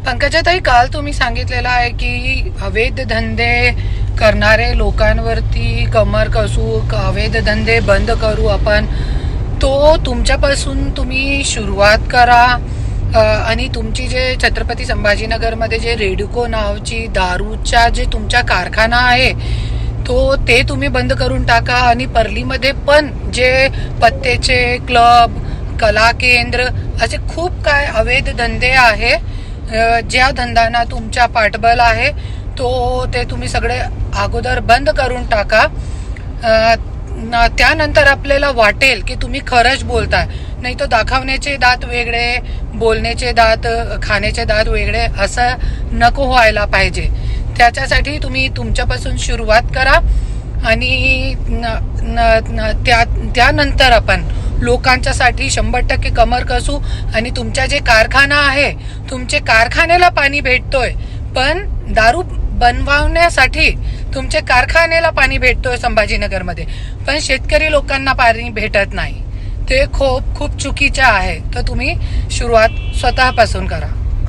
पंकजाताई, काल तुम्ही सांगितलेलं आहे की अवैध धंदे करणारे लोकांवरती कमर कसू, अवैध धंदे बंद करू आपण. तो तुमच्यापासून तुम्ही सुरुवात करा. आणि तुमची जे छत्रपती संभाजीनगरमध्ये जे रेड्युको नावाची दारूचा जे तुमचा कारखाना आहे ते तुम्ही बंद करून टाका. आणि परलीमध्ये पण जे पत्तेचे क्लब, कला केंद्र असे खूप काय अवैध धंदे आहे, ज्या धंद्यांना तुमच्या पाठबळ आहे ते तुम्ही सगळे अगोदर बंद करून टाका. त्यानंतर आपल्याला वाटेल की तुम्ही खरंच बोलताय. नाही तर दाखवण्याचे दात वेगळे, बोलण्याचे दात, खाण्याचे दात वेगळे असं नको व्हायला पाहिजे. त्याच्यासाठी तुम्ही तुमच्यापासून सुरुवात करा आणि त्यानंतर आपण लोकांच्यासाठी 100% कमर कसू. आणि तुमचा जे कारखाना आहे, तुमचे कारखान्याला पाणी भेटतोय, पण दारू बनवण्यासाठी तुमचे कारखान्याला पाणी भेटतोय संभाजीनगरमध्ये, पण शेतकरी लोकांना पाणी भेटत नाही. ते खूप खूप चुकीचं आहे. तर तुम्ही सुरुवात स्वतःपासून करा.